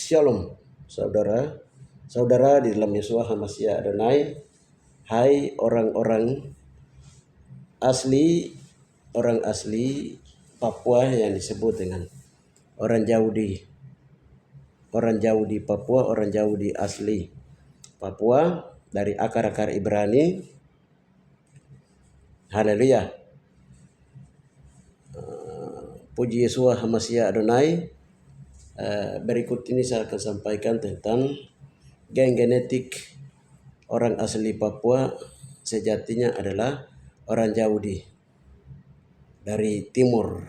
Shalom, saudara-saudara di dalam Yeshua HaMashiach Adonai. Hai orang asli Papua yang disebut dengan orang Yahudi Papua, orang Yahudi asli Papua dari akar-akar Ibrani. Haleluya. Puji Yeshua HaMashiach Adonai. Berikut ini saya akan sampaikan tentang gen genetik orang asli Papua sejatinya adalah orang Yahudi dari timur.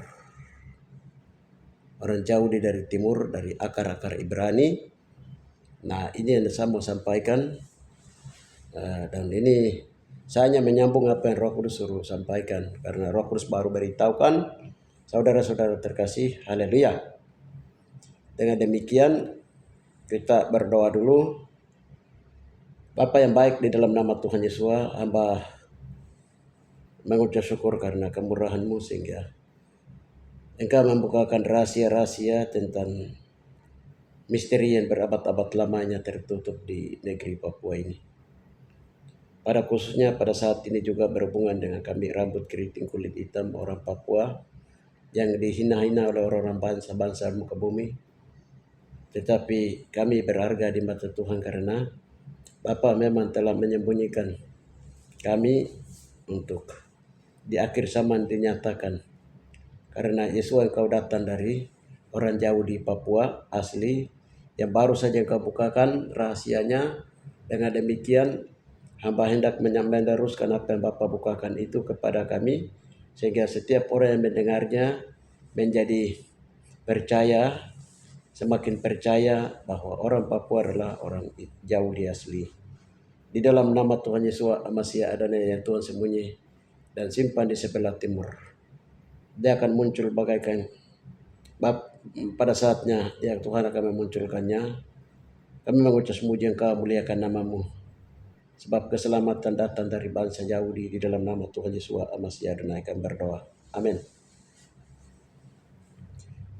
Orang Yahudi dari timur, dari akar-akar Ibrani. Nah, ini yang saya mau sampaikan. Dan ini saya hanya menyambung apa yang Roh Kudus suruh sampaikan. Karena Roh Kudus baru beritahukan, saudara-saudara terkasih, haleluya. Dengan demikian kita berdoa dulu. Bapa yang baik, di dalam nama Tuhan Yesus, hamba mengucap syukur karena kemurahan-Mu sehingga Engkau membukakan rahasia-rahasia tentang misteri yang berabad-abad lamanya tertutup di negeri Papua ini. Pada khususnya pada saat ini juga berhubungan dengan kami rambut keriting kulit hitam orang Papua yang dihina-hina oleh orang-orang bangsa-bangsa muka bumi. Tetapi kami berharga di mata Tuhan karena Bapa memang telah menyembunyikan kami untuk di akhir zaman dinyatakan. Karena Yesus Engkau datang dari orang Yahudi Papua asli yang baru saja Engkau bukakan rahasianya. Dengan demikian hamba hendak meneruskan apa yang Bapa bukakan itu kepada kami, sehingga setiap orang yang mendengarnya menjadi percaya, semakin percaya bahwa orang Papua adalah orang Yahudi asli. Di dalam nama Tuhan Yesus HaMashiach Adonai yang Tuhan sembunyi dan simpan di sebelah timur. Dia akan muncul bagaikan pada saatnya yang Tuhan akan memunculkannya. Kami mengucap puji Engkau, muliakan nama-Mu. Sebab keselamatan datang dari bangsa Yahudi. Di dalam nama Tuhan Yesus HaMashiach Adonai kami berdoa. Amin.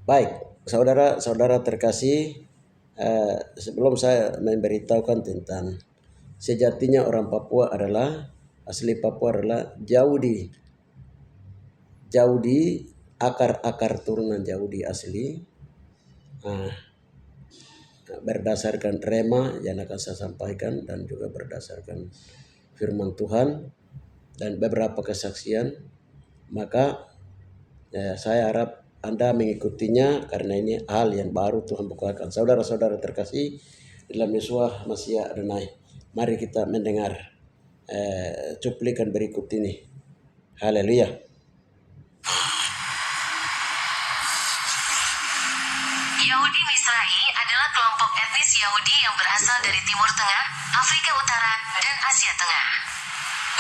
Baik, saudara-saudara terkasih, sebelum saya memberitahukan tentang sejatinya orang Papua adalah, asli Papua adalah Yahudi, akar-akar turunan Yahudi asli, berdasarkan rema yang akan saya sampaikan dan juga berdasarkan firman Tuhan dan beberapa kesaksian. Maka saya harap Anda mengikutinya karena ini hal yang baru Tuhan bukakan. Saudara-saudara terkasih dalam Yeshua HaMashiach Adonai, mari kita mendengar cuplikan berikut ini. Haleluya. Yahudi Mizrahi adalah kelompok etnis Yahudi yang berasal dari Timur Tengah, Afrika Utara, dan Asia Tengah.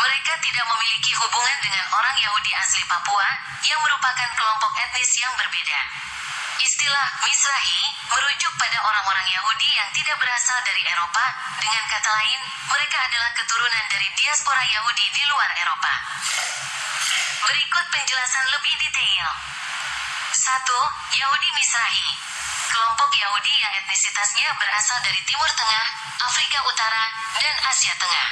Mereka tidak memiliki hubungan dengan orang Yahudi asli Papua, yang merupakan kelompok etnis yang berbeda. Istilah Mizrahi merujuk pada orang-orang Yahudi yang tidak berasal dari Eropa. Dengan kata lain, mereka adalah keturunan dari diaspora Yahudi di luar Eropa. Berikut penjelasan lebih detail. 1. Yahudi Mizrahi. Kelompok Yahudi yang etnisitasnya berasal dari Timur Tengah, Afrika Utara, dan Asia Tengah.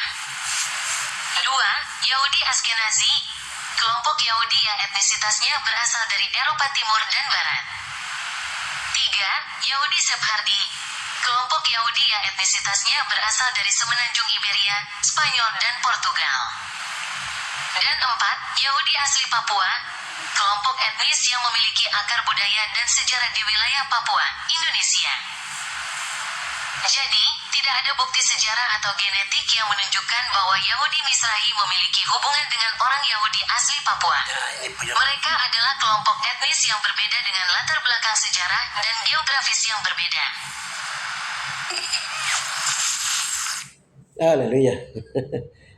2. Yahudi Askenazi. Kelompok Yahudi yang etnisitasnya berasal dari Eropa Timur dan Barat. 3. Yahudi Sephardi. Kelompok Yahudi yang etnisitasnya berasal dari semenanjung Iberia, Spanyol, dan Portugal. Dan 4. Yahudi asli Papua. Kelompok etnis yang memiliki akar budaya dan sejarah di wilayah Papua, Indonesia. Jadi, tidak ada bukti sejarah atau genetik yang menunjukkan bahwa Yahudi Mizrahi memiliki hubungan dengan orang Yahudi asli Papua. Mereka adalah kelompok etnis yang berbeda dengan latar belakang sejarah dan geografis yang berbeda. Haleluya.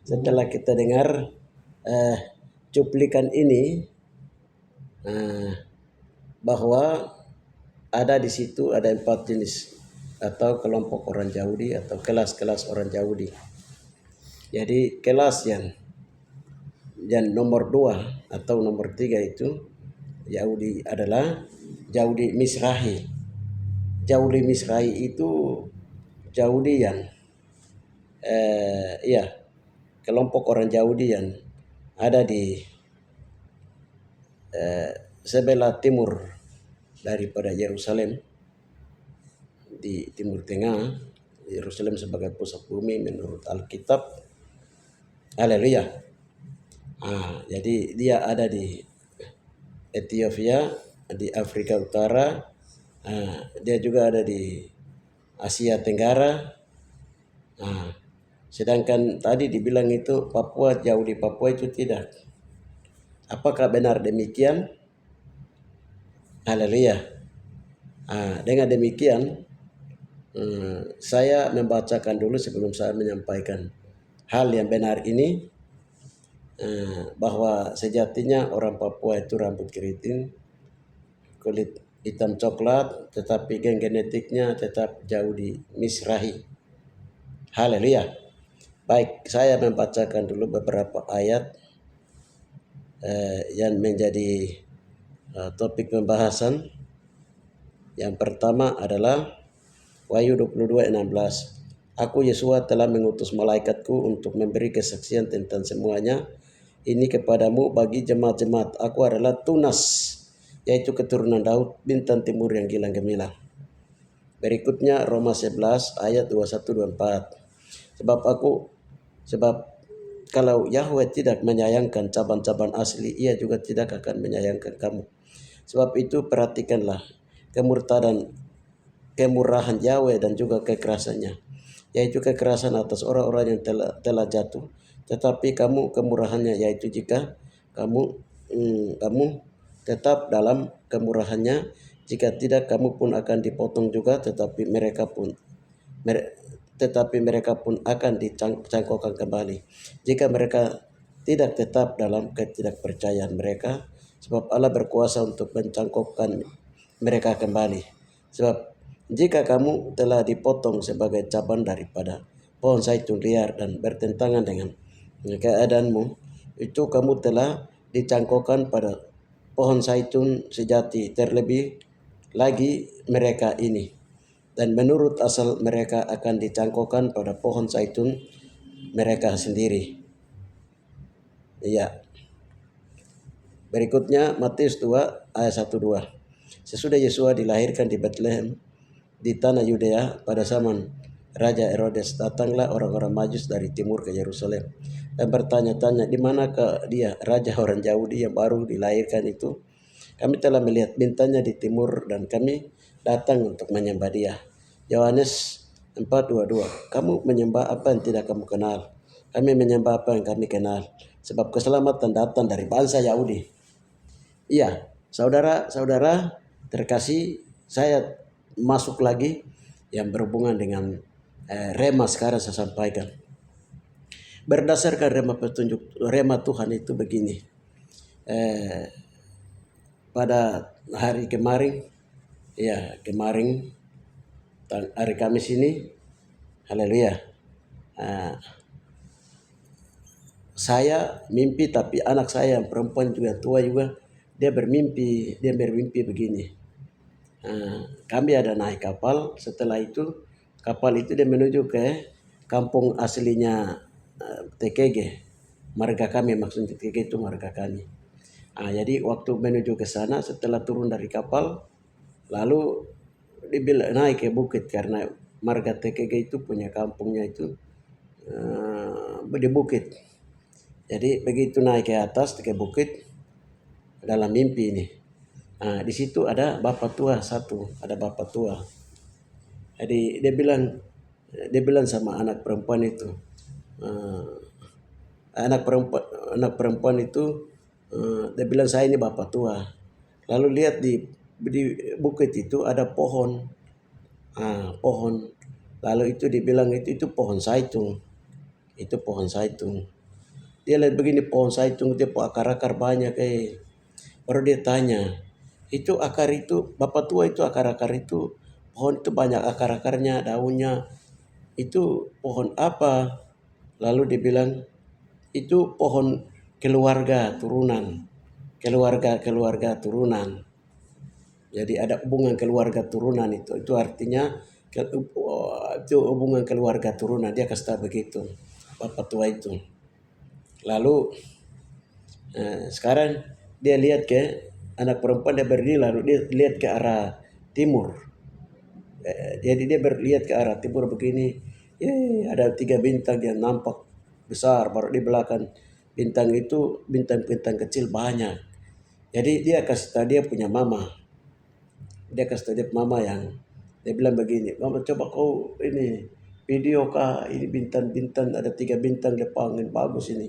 Setelah kita dengar cuplikan ini, bahwa ada di situ ada 4 jenis atau kelompok orang Yahudi atau kelas-kelas orang Yahudi. Jadi kelas yang nomor 2 atau nomor 3 itu Yahudi adalah Yahudi Mizrahi. Yahudi Misrai itu Yahudi yang iya, kelompok orang Yahudi yang ada di sebelah timur daripada Yerusalem, di Timur Tengah. Yerusalem sebagai pusat bumi menurut Alkitab. Haleluya. Jadi dia ada di Ethiopia, di Afrika Utara, dia juga ada di Asia Tenggara. Sedangkan tadi dibilang itu Papua, jauh di Papua itu tidak. Apakah benar demikian? Haleluya. Dengan demikian saya membacakan dulu sebelum saya menyampaikan hal yang benar ini, bahwa sejatinya orang Papua itu rambut keriting, kulit hitam coklat, tetapi gen genetiknya tetap jauh di Misrahi. Haleluya. Baik, saya membacakan dulu beberapa ayat yang menjadi topik pembahasan. Yang pertama adalah Wahyu 22:16. Aku Yesua telah mengutus malaikatku untuk memberi kesaksian tentang semuanya ini kepadamu bagi jemaat-jemaat. Aku adalah Tunas, yaitu keturunan Daud, bintang timur yang gilang gemilang. Berikutnya Roma 11 ayat 21-24. Sebab kalau Yahweh tidak menyayangkan cabang-cabang asli, ia juga tidak akan menyayangkan kamu. Sebab itu perhatikanlah kemurahan Yahweh dan juga kekerasannya, yaitu kekerasan atas orang-orang yang telah jatuh. Tetapi kamu kemurahannya, yaitu jika kamu tetap dalam kemurahannya, jika tidak kamu pun akan dipotong juga, tetapi mereka pun akan dicangkokkan kembali jika mereka tidak tetap dalam ketidakpercayaan mereka, sebab Allah berkuasa untuk mencangkokkan mereka kembali. Sebab jika kamu telah dipotong sebagai cabang daripada pohon zaitun liar dan bertentangan dengan keadaanmu, itu kamu telah dicangkokkan pada pohon zaitun sejati. Terlebih lagi mereka ini, dan menurut asal mereka akan dicangkokkan pada pohon zaitun mereka sendiri. Iya. Berikutnya Matius 2 ayat 1-2. Sesudah Yesua dilahirkan di Bethlehem di tanah Yudea pada zaman Raja Herodes, datanglah orang-orang Majus dari timur ke Yerusalem dan bertanya-tanya, di manakah dia, raja orang Yahudi yang baru dilahirkan itu? Kami telah melihat bintangnya di timur dan kami datang untuk menyembah dia. Yohanes 4:22. Kamu menyembah apa yang tidak kamu kenal. Kami menyembah apa yang kami kenal, sebab keselamatan datang dari bangsa Yahudi. Iya, saudara-saudara terkasih, saya masuk lagi yang berhubungan dengan rema sekarang saya sampaikan. Berdasarkan rema Tuhan itu begini. Pada hari kemarin, hari Kamis ini, haleluya, saya mimpi, tapi anak saya yang perempuan juga tua juga, dia bermimpi begini. Kami ada naik kapal, setelah itu kapal itu dia menuju ke kampung aslinya TKG, marga kami, maksudnya TKG itu marga kami. Jadi waktu menuju ke sana, setelah turun dari kapal, lalu dibilang naik ke bukit, karena marga TKG itu punya kampungnya itu di bukit. Jadi begitu naik ke atas ke bukit dalam mimpi ini, di situ ada bapak tua satu, Jadi dia bilang sama anak perempuan itu, anak perempuan itu, dia bilang, saya ini bapak tua. Lalu lihat di bukit itu ada pohon, lalu itu dibilang itu pohon zaitun, Dia lihat begini, pohon zaitun dia akar-akar banyak Baru dia tanya, itu akar itu, bapak tua itu akar-akar itu, pohon itu banyak akar-akarnya, daunnya, itu pohon apa? Lalu dia bilang, itu pohon keluarga turunan. Jadi ada hubungan keluarga turunan itu artinya itu hubungan keluarga turunan, dia kasih tahu begitu bapak tua itu. Lalu sekarang dia lihat ke anak perempuan, dia berdiri lalu dia lihat ke arah timur. Jadi dia berlihat ke arah timur begini, ada 3 bintang yang nampak besar, baru di belakang bintang itu bintang-bintang kecil banyak. Jadi dia kasih tahu dia punya mama, dia kasih tahu dia mama yang dia bilang begini, mama coba kau ini video kah, ini bintang-bintang ada 3 bintang depan yang bagus ini.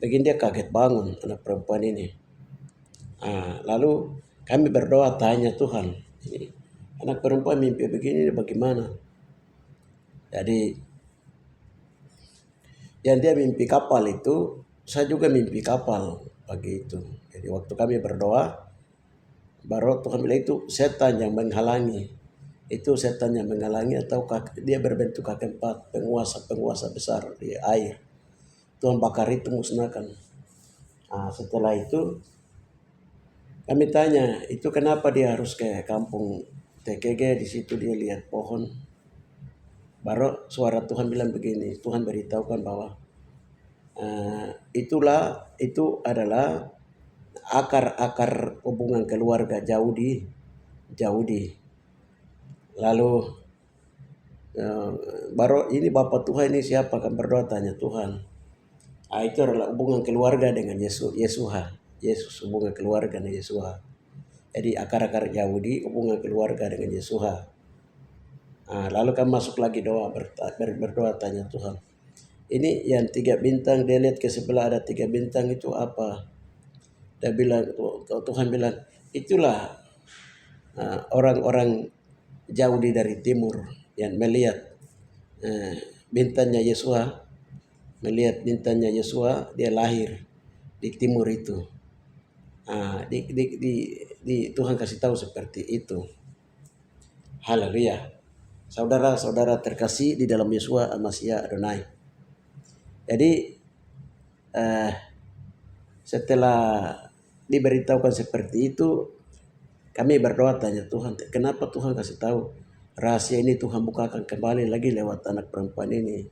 Begini dia kaget bangun anak perempuan ini. Lalu kami berdoa tanya Tuhan, ini anak perempuan mimpi begini bagaimana? Jadi yang dia mimpi kapal itu, saya juga mimpi kapal pagi itu. Jadi waktu kami berdoa, baru Tuhan bilang itu setan yang menghalangi. Itu setan yang menghalangi atau dia berbentuk kaki 4, penguasa besar di air. Tuhan bakar itu musnahkan. Setelah itu kami tanya, itu kenapa dia harus ke kampung TKG, di situ dia lihat pohon. Baru suara Tuhan bilang begini, Tuhan beritahukan bahwa itu adalah akar hubungan keluarga jauh di. Lalu baru ini Bapak Tuhan ini siapa, akan berdoa tanya Tuhan. Itu adalah hubungan keluarga dengan Yesus, hubungan keluarga dengan Yesus. Jadi akar-akar Yahudi hubungan keluarga dengan Yesus. Lalu kami masuk lagi doa, berdoa tanya Tuhan. Ini yang 3 bintang, dia lihat ke sebelah ada 3 bintang itu apa? Dia bilang, Tuhan bilang, itulah orang-orang Yahudi dari timur yang melihat bintangnya Yesua, melihat bintangnya Yesua, dia lahir di timur itu. Di Tuhan kasih tahu seperti itu. Haleluya. Saudara-saudara terkasih di dalam Yesua Al-Masih Adonai. Jadi setelah diberitahukan seperti itu, kami berdoa tanya Tuhan, kenapa Tuhan kasih tahu rahasia ini, Tuhan bukakan kembali lagi lewat anak perempuan ini.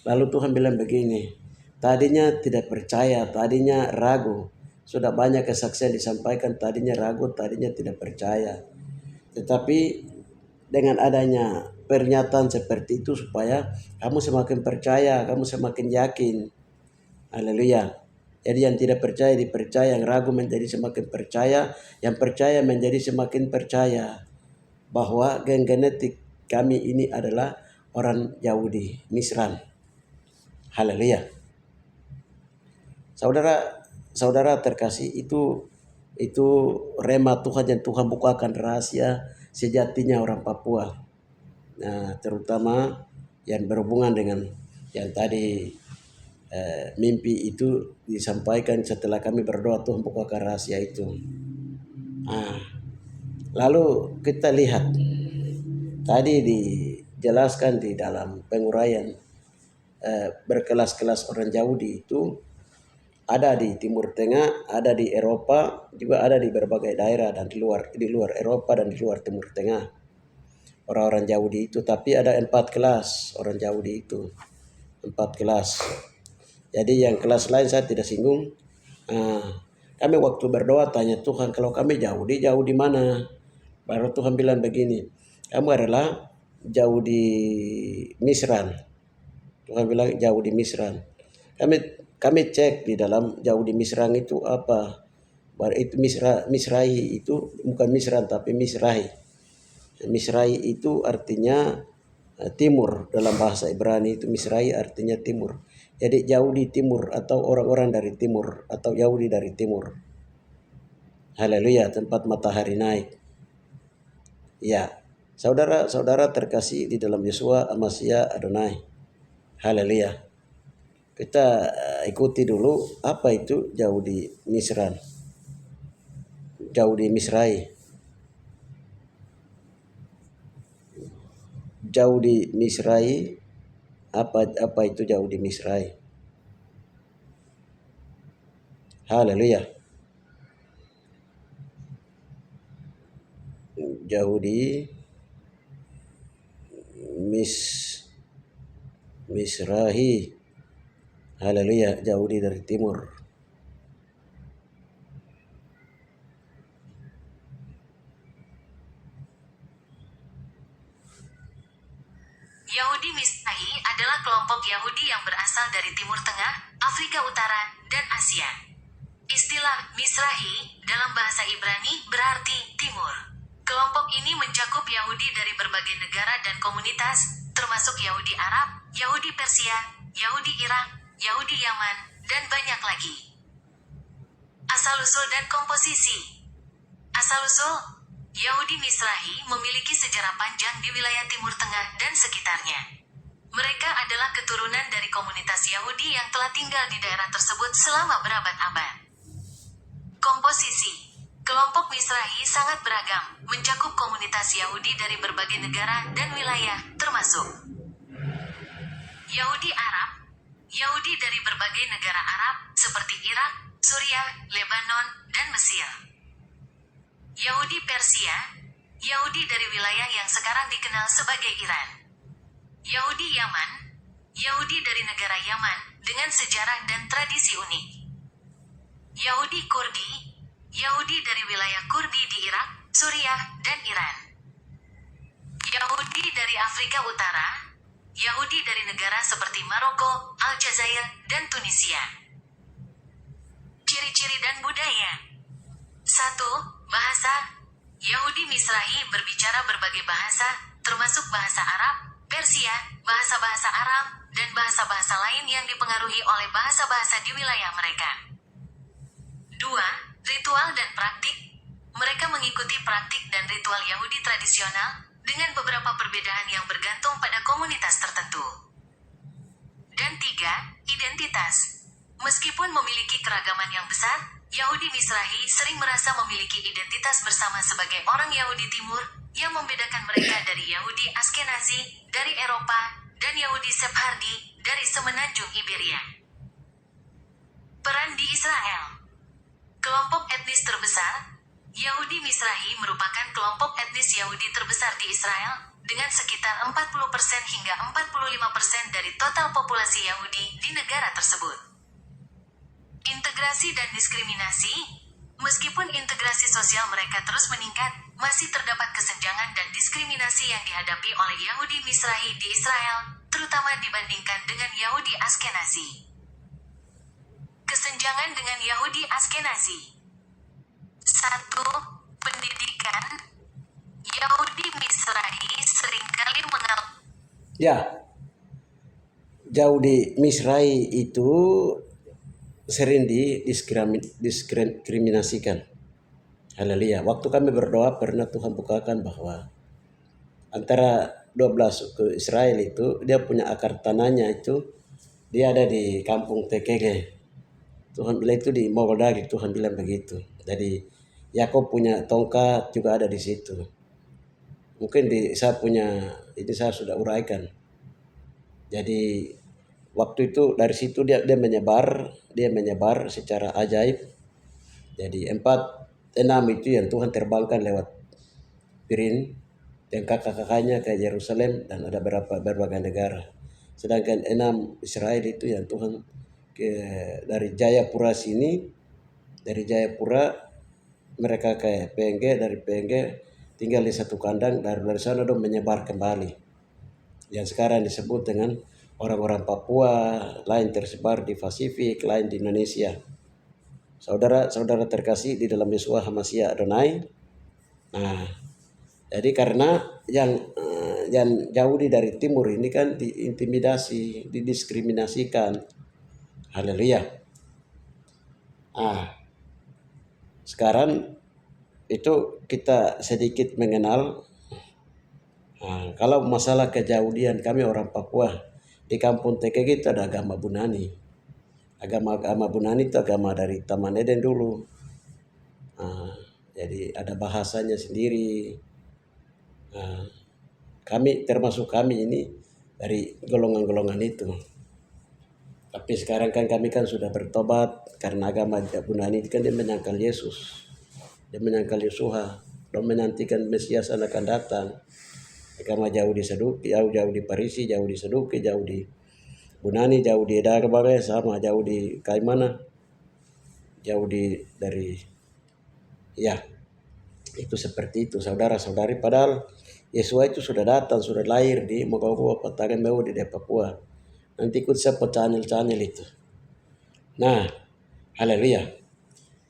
Lalu Tuhan bilang begini, tadinya tidak percaya, tadinya ragu, sudah banyak kesaksian disampaikan, tadinya ragu, tadinya tidak percaya. Tetapi dengan adanya pernyataan seperti itu supaya kamu semakin percaya, kamu semakin yakin. Haleluya. Jadi yang tidak percaya dipercaya, yang ragu menjadi semakin percaya, yang percaya menjadi semakin percaya bahwa gen genetik kami ini adalah orang Yahudi, Misran. Haleluya. Saudara terkasih, itu rema Tuhan yang Tuhan bukakan rahasia sejatinya orang Papua. Terutama yang berhubungan dengan yang tadi mimpi itu disampaikan setelah kami berdoa Tuhan bukakan rahasia itu. Lalu kita lihat tadi dijelaskan di dalam penguraian berkelas-kelas orang Yahudi itu ada di Timur Tengah, ada di Eropa, juga ada di berbagai daerah dan di luar Eropa dan di luar Timur Tengah. Orang-orang Yahudi itu, tapi ada 4 kelas orang Yahudi itu. 4 kelas. Jadi yang kelas lain saya tidak singgung. Kami waktu berdoa tanya Tuhan, kalau kami Yahudi, jauh di mana? Baru Tuhan bilang begini, kamu adalah jauh di Misran. Tuhan bilang jauh di Misran. Kami cek di dalam jauh di Misran itu apa? Baru itu Misrai itu bukan Misran tapi Misrai. Misrai itu artinya timur, dalam bahasa Ibrani itu Misrai artinya timur. Jadi jauh di timur atau orang-orang dari timur atau Yahudi dari timur. Haleluya, tempat matahari naik. Ya, saudara-saudara terkasih di dalam Yesua Al-Masih Adonai. Haleluya. Kita ikuti dulu apa itu jauh di Misran. Jauh di Misrai. Jauh di Misrai, apa itu jauh di Misrai? Haleluya. Yahudi Misrahi, haleluya, Yahudi dari timur. Yahudi Mizrahi adalah kelompok Yahudi yang berasal dari Timur Tengah, Afrika Utara, dan Asia. Istilah Mizrahi dalam bahasa Ibrani berarti timur. Kelompok ini mencakup Yahudi dari berbagai negara dan komunitas, termasuk Yahudi Arab, Yahudi Persia, Yahudi Irak, Yahudi Yaman, dan banyak lagi. Asal-usul dan komposisi. Asal-usul Yahudi Mizrahi memiliki sejarah panjang di wilayah Timur Tengah dan sekitarnya. Mereka adalah keturunan dari komunitas Yahudi yang telah tinggal di daerah tersebut selama berabad-abad. Komposisi. Kelompok Mizrahi sangat beragam, mencakup komunitas Yahudi dari berbagai negara dan wilayah, termasuk Yahudi Arab, Yahudi dari berbagai negara Arab, seperti Irak, Suriah, Lebanon, dan Mesir. Yahudi Persia, Yahudi dari wilayah yang sekarang dikenal sebagai Iran. Yahudi Yaman, Yahudi dari negara Yaman, dengan sejarah dan tradisi unik. Yahudi Kurdi, Yahudi dari wilayah Kurdi di Irak, Suriah, dan Iran. Yahudi dari Afrika Utara, Yahudi dari negara seperti Maroko, Aljazair, dan Tunisia. Ciri-ciri dan budaya. 1. Bahasa. Yahudi Mizrahi berbicara berbagai bahasa, termasuk bahasa Arab, Persia, bahasa-bahasa Aram, dan bahasa-bahasa lain yang dipengaruhi oleh bahasa-bahasa di wilayah mereka. 2. Ritual dan praktik. Mereka mengikuti praktik dan ritual Yahudi tradisional, dengan beberapa perbedaan yang bergantung pada komunitas tertentu. Dan 3. Identitas. Meskipun memiliki keragaman yang besar, Yahudi Mizrahi sering merasa memiliki identitas bersama sebagai orang Yahudi Timur, yang membedakan mereka dari Yahudi Askenazi, dari Eropa, dan Yahudi Sephardi, dari semenanjung Iberia. Peran di Israel. Kelompok etnis terbesar. Yahudi Mizrahi merupakan kelompok etnis Yahudi terbesar di Israel, dengan sekitar 40% hingga 45% dari total populasi Yahudi di negara tersebut. Integrasi dan diskriminasi. Meskipun integrasi sosial mereka terus meningkat, masih terdapat kesenjangan dan diskriminasi yang dihadapi oleh Yahudi Mizrahi di Israel, terutama dibandingkan dengan Yahudi Askenazi. Kesenjangan dengan Yahudi Askenazi. 1. Pendidikan. Yahudi Mizrahi seringkali Yahudi Mizrahi itu sering didiskriminasikan. Haleluya. Waktu kami berdoa pernah Tuhan bukakan bahwa antara 12 ke Israel itu dia punya akar tanahnya itu dia ada di kampung TKG. Tuhan bilang itu di Mogoldagi, Tuhan bilang begitu. Jadi Yakob punya tongkat juga ada di situ. Mungkin saya sudah uraikan. Jadi waktu itu dari situ dia menyebar secara ajaib. Jadi 6 itu yang Tuhan terbangkan lewat piring dan kakak-kakaknya ke Yerusalem dan ada berbagai negara. Sedangkan 6 Israel itu yang Tuhan dari Jayapura mereka ke PNG, dari PNG tinggal di satu kandang, dari sana dong menyebar kembali. Yang sekarang disebut dengan orang-orang Papua, lain tersebar di Pasifik, lain di Indonesia. Saudara-saudara terkasih di dalam Yeshua HaMashiach Adonai. Nah, jadi karena yang Yahudi dari timur ini kan diintimidasi, didiskriminasikan. Haleluya. Sekarang itu kita sedikit mengenal. Kalau masalah keyahudian, kami orang Papua di kampung TKG itu ada agama Bunani. Agama Bunani itu agama dari Taman Eden dulu. Jadi ada bahasanya sendiri. Termasuk kami ini dari golongan-golongan itu. Tapi sekarang kan kami kan sudah bertobat karena agama Bunani kan dia menyangkal Yesus. Dia menyangkal Yeshua. dan menantikan Mesias akan datang. Agama jauh di Saduki, jauh di Parisi, jauh di Saduki, jauh di Bunani, jauh di Darbagai, sama jauh di Kaimana, jauh dari ya itu seperti itu saudara-saudari. Padahal Yesua itu sudah datang, sudah lahir di Mogawa Patagan Mau di Papua. Nanti ikut siapa channel itu. Nah, haleluya.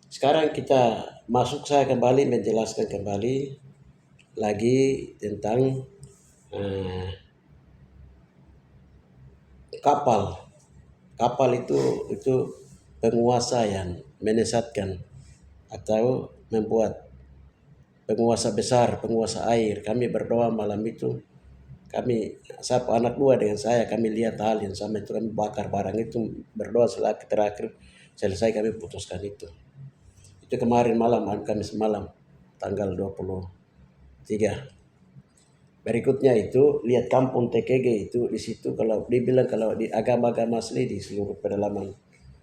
Sekarang kita masuk, saya kembali menjelaskan kembali lagi tentang kapal. Kapal itu penguasa yang menyesatkan atau membuat penguasa besar, penguasa air. Kami berdoa malam itu. Kami sapa anak dua dengan saya, kami lihat hal yang sama itu, kami bakar barang itu, berdoa terakhir selesai kami putuskan itu. Itu kemarin malam, Kamis malam, tanggal 23. Berikutnya itu lihat kampung TKG itu, di situ kalau dibilang kalau di agama-agama asli di seluruh pedalaman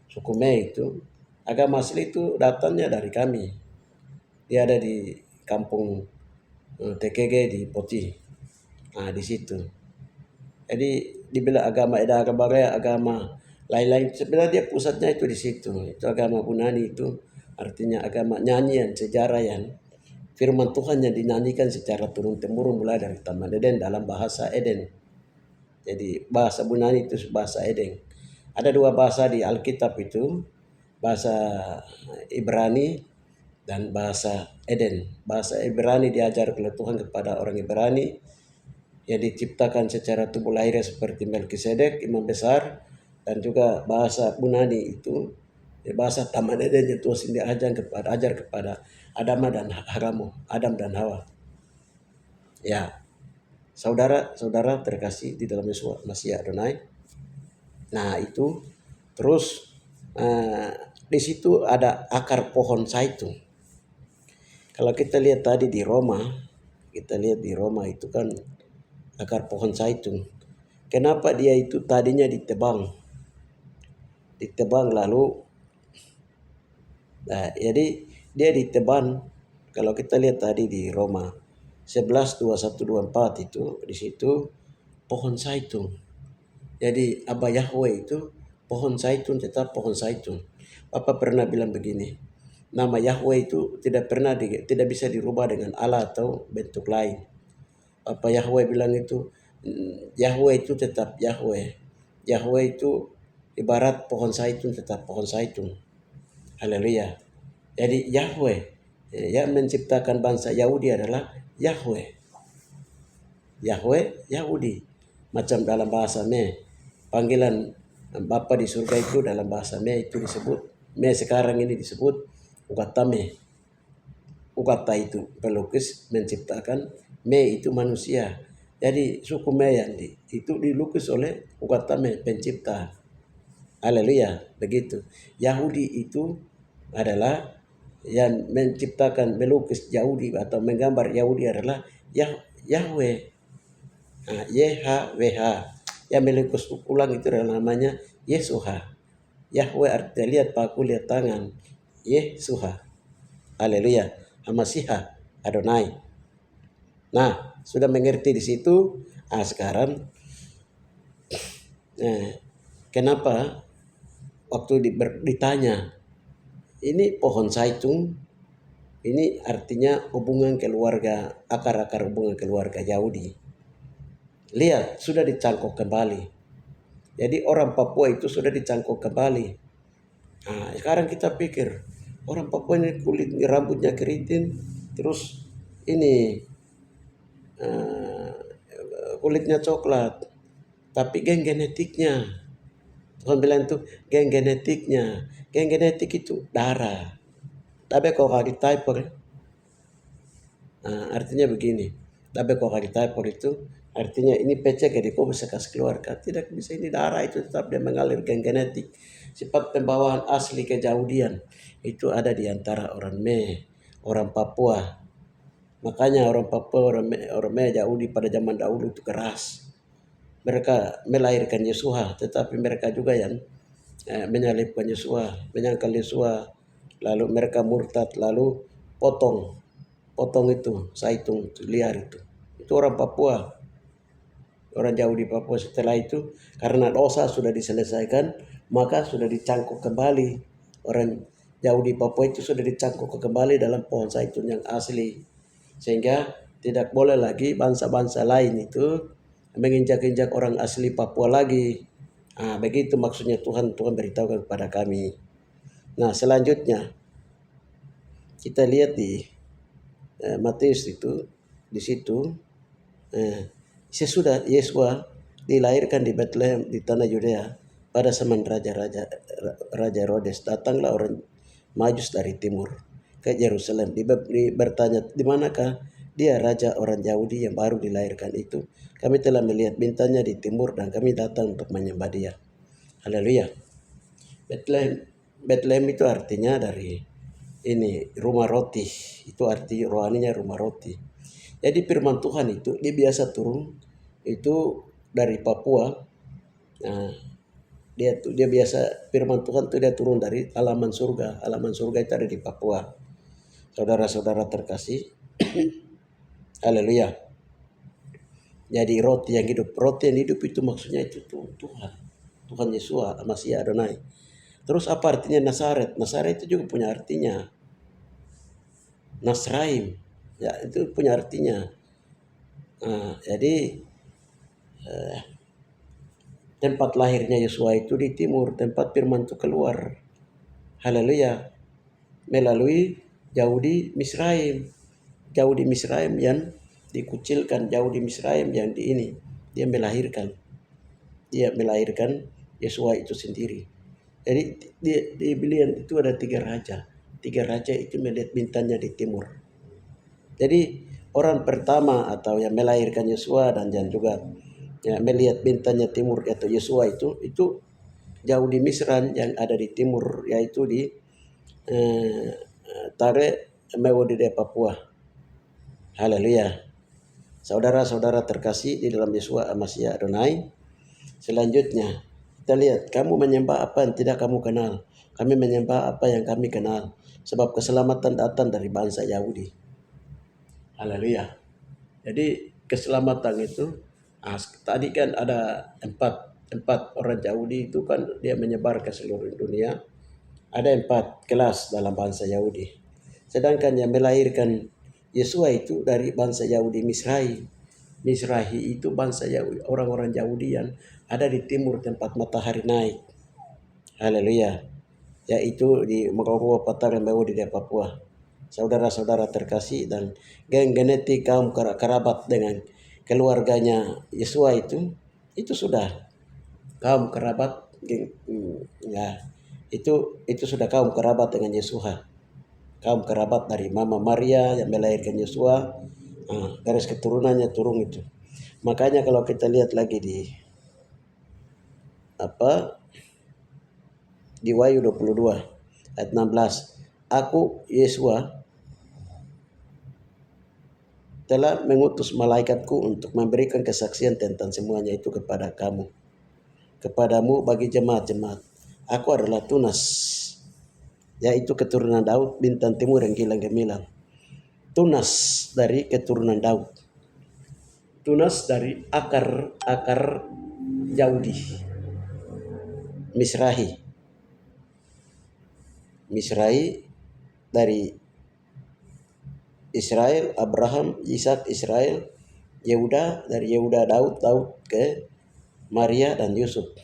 suku Me itu, agama asli itu datangnya dari kami. Dia ada di kampung TKG di Poti. Nah, di situ. Jadi dibilang agama agama lain-lain, sebenarnya dia pusatnya itu di situ. Itu agama Bunani itu artinya agama nyanyian, sejarah yang firman Tuhan yang dinyanyikan secara turun-temurun mulai dari Taman Eden dalam bahasa Eden. Jadi bahasa Bunani itu bahasa Eden. Ada dua bahasa di Alkitab itu, bahasa Ibrani dan bahasa Eden. Bahasa Ibrani diajar oleh Tuhan kepada orang Ibrani yang diciptakan secara tubuh lahirnya seperti Melkisedek, imam besar, dan juga bahasa Bunani itu bahasa Taman Eden yang Tuhan sendiri ajar kepada Adam dan Hawa. Ya, saudara-saudara terkasih di dalam Yesus Masih Adonai. Nah itu terus di situ ada akar pohon zaitun. Kalau kita lihat tadi di Roma, itu kan akar pohon zaitun. Kenapa dia itu tadinya ditebang lalu, nah, jadi dia ditebang. Kalau kita lihat tadi di Roma 11:21-24 itu, di situ pohon zaitun. Jadi Abah Yahweh itu pohon zaitun, tetap pohon zaitun. Bapak pernah bilang begini, nama Yahweh itu tidak bisa dirubah dengan Allah atau bentuk lain. Bapak Yahweh bilang itu, Yahweh itu tetap Yahweh. Yahweh itu ibarat pohon zaitun, tetap pohon zaitun. Haleluya. Jadi Yahweh yang menciptakan bangsa Yahudi adalah Yahweh. Yahweh Yahudi. Macam dalam bahasa Me, panggilan Bapa di surga itu dalam bahasa Me itu disebut, Me sekarang ini disebut Ugatame. Ugata itu pelukis menciptakan, Me itu manusia. Jadi suku Meyandi itu dilukis oleh Ugatame, pencipta. Haleluya, begitu. Yahudi itu adalah yang menciptakan, melukis Yahudi atau menggambar Yahudi adalah Yahweh. Nah, YHWH. Yang melukis ulang itu adalah namanya Yesuha. Yahweh artinya lihat paku, lihat tangan. Yesuha. Haleluya. Hamasiha Adonai. Nah, sudah mengerti di situ. Nah, sekarang kenapa waktu ditanya, ini pohon zaitun, ini artinya hubungan keluarga, akar-akar hubungan keluarga Yahudi. Lihat, sudah dicangkok kembali. Jadi orang Papua itu sudah dicangkok kembali. Nah, sekarang kita pikir, orang Papua ini rambutnya keriting, terus ini kulitnya coklat, tapi geng genetiknya, Tuhan bilang itu geng genetiknya, geng genetik itu darah. Tapi kalau kaki typer, artinya begini, tapi kalau kaki typer itu artinya ini pecah jadi kau bisa kasih keluarga, tidak bisa, ini darah itu tetap dia mengalir, geng genetik. Sifat pembawaan asli kejahudian itu ada di antara orang Me, orang Papua. Makanya orang Papua, orang Me Yahudi pada zaman dahulu itu keras. Mereka melahirkan Yesua, tetapi mereka juga yang menyalibkan Yesua, menyangkal Yesua, lalu mereka murtad, lalu potong potong itu, Saitung itu liar itu. Itu orang Papua, orang jauh di Papua. Setelah itu karena dosa sudah diselesaikan, maka sudah dicangkuk kembali. Orang jauh di Papua itu sudah dicangkuk kembali dalam pohon zaitun yang asli. Sehingga tidak boleh lagi bangsa-bangsa lain itu menginjak-injak orang asli Papua lagi. Nah, begitu maksudnya Tuhan beritahukan kepada kami. Nah, selanjutnya kita lihat di Matius itu, di situ sesudah Yesua dilahirkan di Bethlehem di tanah Yudea pada zaman Raja Herodes, datanglah orang Majus dari timur ke Yerusalem, bertanya di manakah dia raja orang Yahudi yang baru dilahirkan itu. Kami telah melihat bintangnya di timur dan kami datang untuk menyembah dia. Haleluya. Bethlehem itu artinya dari ini rumah roti, itu arti rohaninya rumah roti. Jadi firman Tuhan itu dia biasa turun itu dari Papua. Nah, dia biasa firman Tuhan itu dia turun dari halaman surga. Halaman surga itu ada di Papua. Saudara-saudara terkasih. Haleluya. Jadi roti yang hidup itu maksudnya itu Tuhan Yesus, Masiah Adonai. Terus apa artinya Nazaret? Nazaret itu juga punya artinya. Nasraim, ya itu punya artinya. Jadi tempat lahirnya Yesua itu di timur, tempat firman itu keluar. Haleluya. Melalui Yahudi Misraim. Yahudi Misraim yang dikucilkan, Yahudi Misraim yang dia melahirkan Yesua itu sendiri. Jadi di Biblian itu ada 3 raja. 3 raja itu melihat bintangnya di timur. Jadi orang pertama atau yang melahirkan Yesua dan juga melihat bintangnya timur yaitu Yesua itu jauh di Misran yang ada di timur, yaitu di Tare Mewodide Papua. Haleluya. Saudara-saudara terkasih di dalam Yesua Masiah Adonai. Selanjutnya kita lihat, kamu menyembah apa yang tidak kamu kenal. Kami menyembah apa yang kami kenal. Sebab keselamatan datang dari bangsa Yahudi. Haleluya. Jadi keselamatan itu, tadi kan ada empat orang Yahudi itu kan dia menyebar ke seluruh dunia. Ada 4 kelas dalam bangsa Yahudi. Sedangkan yang melahirkan Yesua itu dari bangsa Yahudi Misrahi. Misrahi itu bangsa Yahudi, orang-orang Yahudi yang ada di timur tempat matahari naik. Haleluya. Yaitu di Makaurua Patara Mbewu di Papua. Saudara-saudara terkasih dan geng genetik kaum kerabat dengan keluarganya Yesua itu sudah kaum kerabat itu sudah kaum kerabat dengan Yesua. Kaum kerabat dari Mama Maria yang melahirkan Yesua, garis keturunannya turun itu. Makanya kalau kita lihat lagi di Wahyu 22 ayat 16, aku Yesua telah mengutus malaikatku untuk memberikan kesaksian tentang semuanya itu kepadamu bagi jemaat-jemaat. Aku adalah Tunas, yaitu keturunan Daud, bintang timur yang gilang gemilang. Tunas dari keturunan Daud. Tunas dari akar Yahudi. Misrahi dari Israel, Abraham, Ishak, Israel, Yehuda, dari Yehuda Daud ke Maria dan Yusuf.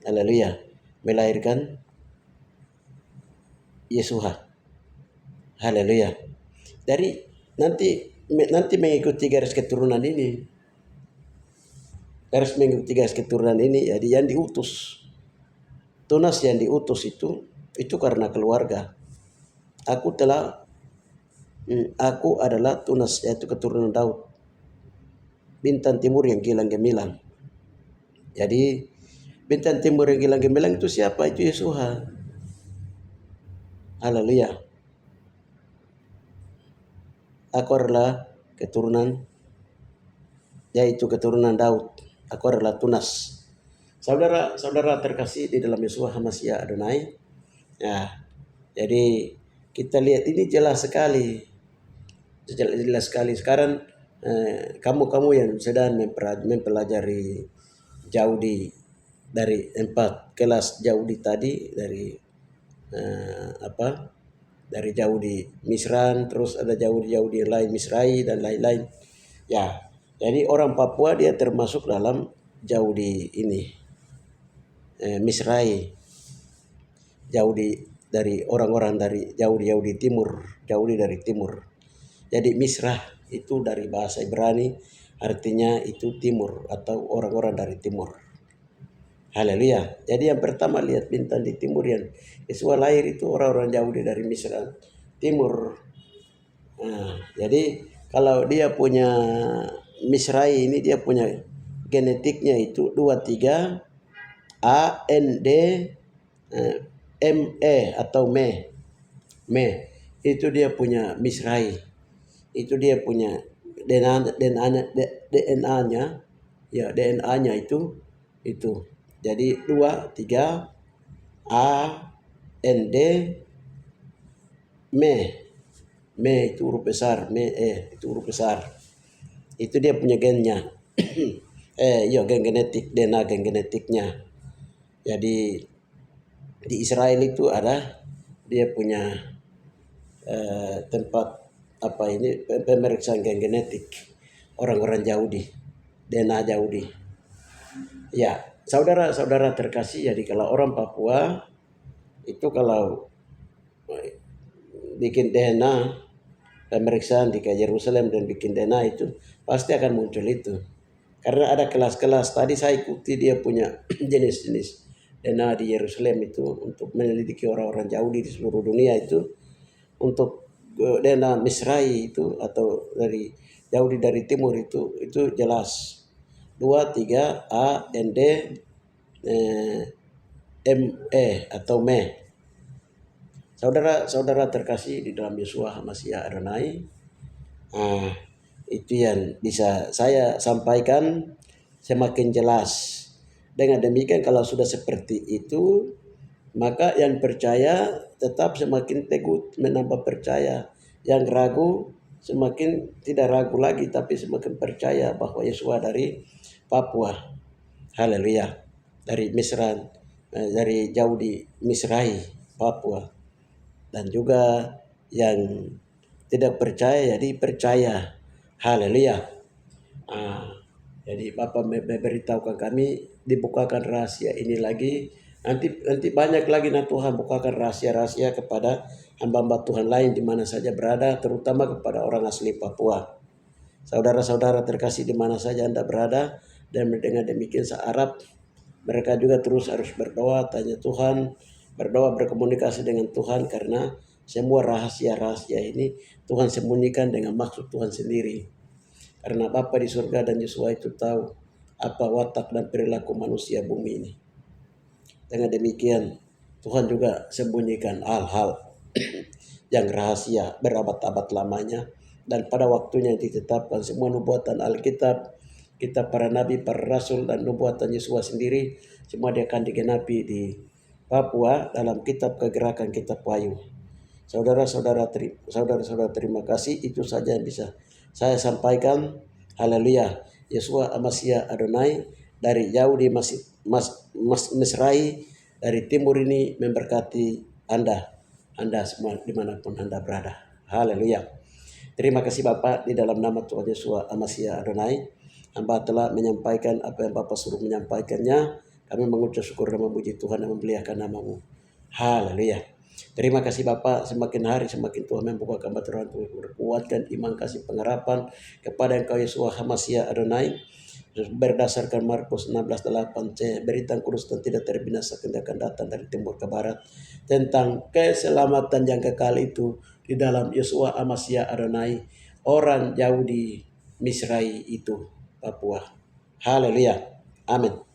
Haleluya. Melahirkan Yesua. Haleluya. Dari nanti mengikuti garis keturunan ini. Jadi yang diutus. Tunas yang diutus itu karena keluarga. Aku adalah Tunas, yaitu keturunan Daud, bintang timur yang gilang gemilang. Jadi bintang timur yang gilang gemilang itu siapa? Itu Yesua. Haleluya. Aku adalah yaitu keturunan Daud. Aku adalah Tunas. Saudara terkasih di dalam Yesua Masiah Adonai. Ya, jadi kita lihat ini jelas sekali. jelas sekali. Sekarang kamu yang sedang mempelajari Yahudi dari 4 kelas Yahudi tadi, dari dari Yahudi Misran, terus ada Yahudi yang lain Misrai dan lain-lain. Ya, jadi orang Papua dia termasuk dalam Yahudi ini, Misrai, Yahudi dari orang-orang dari Yahudi Timur, Yahudi dari Timur. Jadi Misrah itu dari bahasa Ibrani artinya itu timur atau orang-orang dari timur. Haleluya. Jadi yang pertama lihat bintang di timur, yang Yesua lahir itu orang-orang Yahudi dari Misra Timur. Jadi kalau dia punya Misrai ini, dia punya genetiknya itu 23 AND ME atau Me. Itu dia punya Misrai. Itu dia punya DNA-nya. Ya, DNA-nya itu. Jadi 23 AND Me itu huruf besar, itu huruf besar. Itu dia punya gennya. Gen genetik, DNA gen genetiknya. Jadi di Israel itu ada dia punya tempat pemeriksaan gen genetik orang-orang Yahudi, DNA Yahudi. Ya, saudara-saudara terkasih, jadi kalau orang Papua itu kalau bikin DNA pemeriksaan di Yerusalem dan bikin DNA itu pasti akan muncul itu. Karena ada kelas-kelas, tadi saya ikuti dia punya jenis-jenis DNA di Yerusalem itu untuk menyelidiki orang-orang Yahudi di seluruh dunia itu. Untuk DNA Misrai itu atau dari Yahudi dari timur itu jelas 23 AND ME atau Me. Saudara-saudara terkasih di dalam Yeshua HaMashiach Adonai, itu yang bisa saya sampaikan semakin jelas. Dengan demikian kalau sudah seperti itu, maka yang percaya tetap semakin teguh menambah percaya. Yang ragu semakin tidak ragu lagi, tapi semakin percaya bahwa Yeshua dari Papua. Haleluya. Dari Misran, dari Yahudi Misrai, Papua. Dan juga yang tidak percaya jadi percaya. Haleluya. Jadi Bapak memberitahukan kami, dibukakan rahasia ini lagi. Nanti banyak lagi Tuhan bukakan rahasia-rahasia kepada hamba-hamba Tuhan lain di mana saja berada, terutama kepada orang asli Papua. Saudara-saudara terkasih di mana saja Anda berada, dan dengan demikian saya harap mereka juga terus harus berdoa, tanya Tuhan, berdoa, berkomunikasi dengan Tuhan, karena semua rahasia-rahasia ini Tuhan sembunyikan dengan maksud Tuhan sendiri. Karena Bapa di surga dan Yeshua itu tahu apa watak dan perilaku manusia bumi ini. Dengan demikian Tuhan juga sembunyikan hal-hal yang rahasia berabad-abad lamanya, dan pada waktunya ditetapkan semua nubuatan Alkitab, kitab para nabi, para rasul, dan nubuatan Yeshua sendiri, semua dia akan digenapi di Papua dalam kitab kegerakan, kitab Wahyu. Saudara-saudara terima kasih. Itu saja yang bisa saya sampaikan. Haleluya. Yeshua HaMashiach Adonai dari Yahudi Misrai dari timur ini memberkati Anda semua dimanapun Anda berada. Haleluya. Terima kasih Bapak, di dalam nama Tuhan Yeshua HaMashiach Adonai, hamba telah menyampaikan apa yang Bapak suruh menyampaikannya. Kami mengucap syukur dan memuji Tuhan dan memuliakan nama-Mu. Haleluya. Terima kasih Bapak, semakin hari semakin Tuhan membukakan Tuhan, kuatkan iman, kasih pengharapan kepada Engkau Yeshua HaMashiach Adonai. Berdasarkan Markus 16:8c, berita kudus dan tidak terbinasakan akan datang dari timur ke barat, tentang keselamatan yang kekal itu di dalam Yeshua HaMashiach Adonai, orang Yahudi Misrai itu Papua. Haleluya. Amin.